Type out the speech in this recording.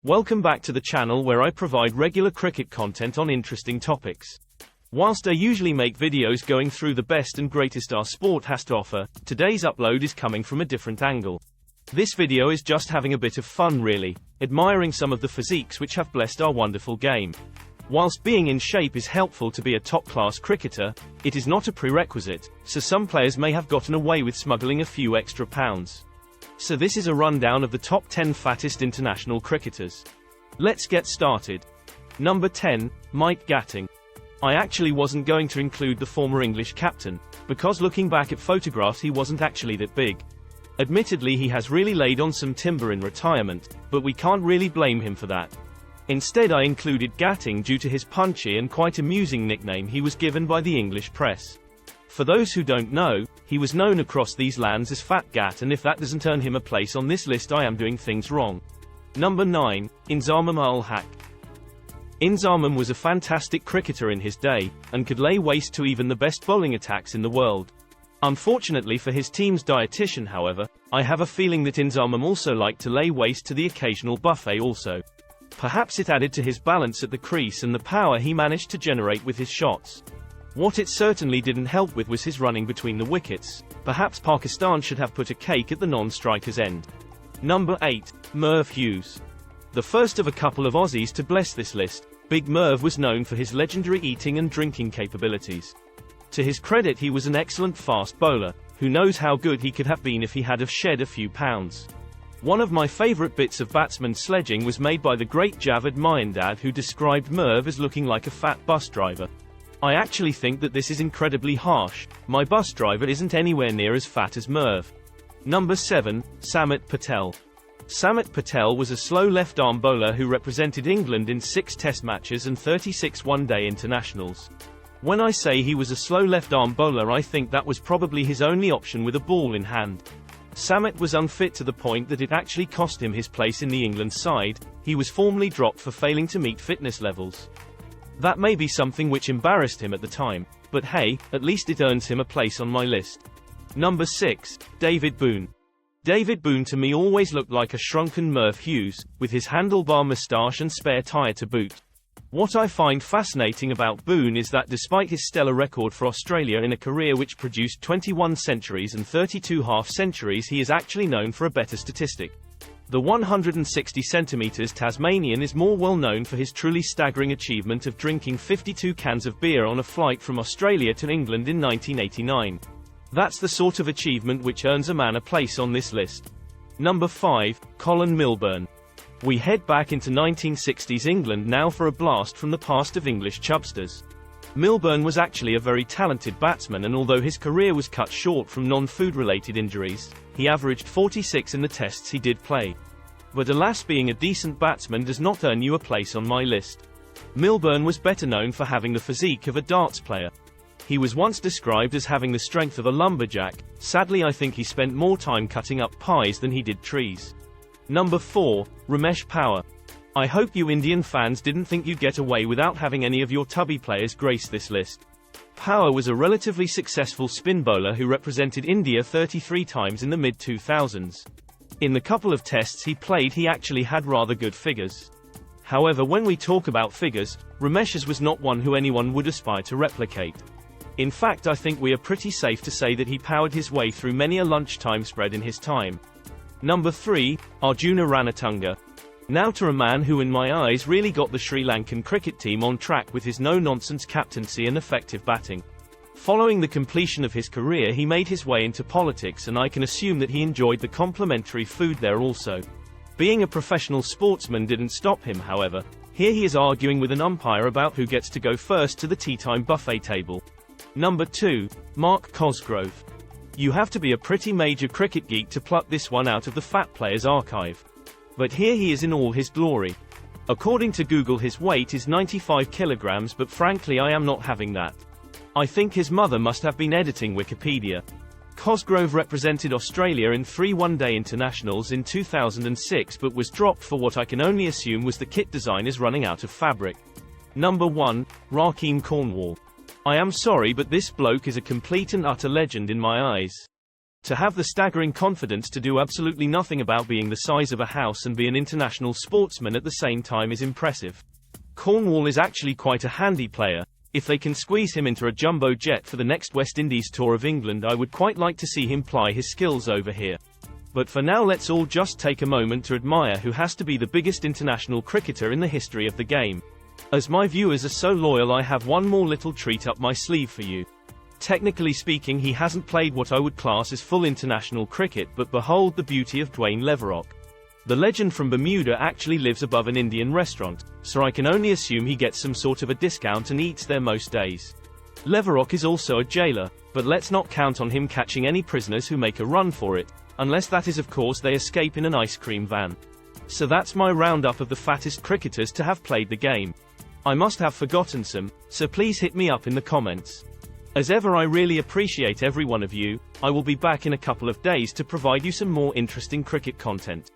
Welcome back to the channel where I provide regular cricket content on interesting topics. Whilst I usually make videos going through the best and greatest our sport has to offer, today's upload is coming from a different angle. This video is just having a bit of fun really, admiring some of the physiques which have blessed our wonderful game. Whilst being in shape is helpful to be a top-class cricketer, it is not a prerequisite, so some players may have gotten away with smuggling a few extra pounds. So this is a rundown of the top 10 fattest international cricketers. Let's get started. Number 10, Mike Gatting. I actually wasn't going to include the former English captain, because looking back at photographs he wasn't actually that big. Admittedly he has really laid on some timber in retirement, but we can't really blame him for that. Instead I included Gatting due to his punchy and quite amusing nickname he was given by the English press. For those who don't know, he was known across these lands as Fat Gat, and if that doesn't earn him a place on this list I am doing things wrong. Number 9, Inzamam ul-Haq. Inzamam was a fantastic cricketer in his day, and could lay waste to even the best bowling attacks in the world. Unfortunately for his team's dietitian however, I have a feeling that Inzamam also liked to lay waste to the occasional buffet also. Perhaps it added to his balance at the crease and the power he managed to generate with his shots. What it certainly didn't help with was his running between the wickets. Perhaps Pakistan should have put a cake at the non-striker's end. Number 8, Merv Hughes. The first of a couple of Aussies to bless this list, Big Merv was known for his legendary eating and drinking capabilities. To his credit he was an excellent fast bowler, who knows how good he could have been if he had have shed a few pounds. One of my favourite bits of batsman sledging was made by the great Javed Miandad, who described Merv as looking like a fat bus driver. I actually think that this is incredibly harsh. My bus driver isn't anywhere near as fat as Merv. Number 7, Samit Patel. Samit Patel was a slow left-arm bowler who represented England in 6 test matches and 36 one-day internationals. When I say he was a slow left-arm bowler I think that was probably his only option with a ball in hand. Samit was unfit to the point that it actually cost him his place in the England side. He was formally dropped for failing to meet fitness levels. That may be something which embarrassed him at the time, but hey, at least it earns him a place on my list. Number 6, David Boone. David Boone to me always looked like a shrunken Merv Hughes, with his handlebar moustache and spare tyre to boot. What I find fascinating about Boone is that despite his stellar record for Australia in a career which produced 21 centuries and 32 half-centuries, he is actually known for a better statistic. The 160 cm Tasmanian is more well known for his truly staggering achievement of drinking 52 cans of beer on a flight from Australia to England in 1989. That's the sort of achievement which earns a man a place on this list. Number 5, Colin Milburn. We head back into 1960s England now for a blast from the past of English chubsters. Milburn was actually a very talented batsman, and although his career was cut short from non-food related injuries, he averaged 46 in the tests he did play. But alas, being a decent batsman does not earn you a place on my list. Milburn was better known for having the physique of a darts player. He was once described as having the strength of a lumberjack. Sadly I think he spent more time cutting up pies than he did trees. Number 4, Ramesh Powar. I hope you Indian fans didn't think you'd get away without having any of your tubby players grace this list. Powar was a relatively successful spin bowler who represented India 33 times in the mid-2000s. In the couple of tests he played he actually had rather good figures. However, when we talk about figures, Ramesh's was not one who anyone would aspire to replicate. In fact I think we are pretty safe to say that he powered his way through many a lunchtime spread in his time. Number 3, Arjuna Ranatunga. Now to a man who in my eyes really got the Sri Lankan cricket team on track with his no-nonsense captaincy and effective batting. Following the completion of his career he made his way into politics, and I can assume that he enjoyed the complimentary food there also. Being a professional sportsman didn't stop him however. Here he is arguing with an umpire about who gets to go first to the tea-time buffet table. Number 2, Mark Cosgrove. You have to be a pretty major cricket geek to pluck this one out of the fat players archive. But here he is in all his glory. According to Google his weight is 95 kilograms, but frankly I am not having that. I think his mother must have been editing Wikipedia. Cosgrove represented Australia in 3 one-day internationals in 2006 but was dropped for what I can only assume was the kit designers running out of fabric. Number 1, Rakim Cornwall. I am sorry but this bloke is a complete and utter legend in my eyes. To have the staggering confidence to do absolutely nothing about being the size of a house and be an international sportsman at the same time is impressive. Cornwall is actually quite a handy player. If they can squeeze him into a jumbo jet for the next West Indies tour of England, I would quite like to see him ply his skills over here. But for now, let's all just take a moment to admire who has to be the biggest international cricketer in the history of the game. As my viewers are so loyal, I have one more little treat up my sleeve for you. Technically speaking, he hasn't played what I would class as full international cricket, but behold the beauty of Dwayne Leverock. The legend from Bermuda actually lives above an Indian restaurant, so I can only assume he gets some sort of a discount and eats there most days. Leverock is also a jailer, but let's not count on him catching any prisoners who make a run for it, unless that is of course they escape in an ice cream van. So that's my roundup of the fattest cricketers to have played the game. I must have forgotten some, so please hit me up in the comments. As ever, I really appreciate every one of you. I will be back in a couple of days to provide you some more interesting cricket content.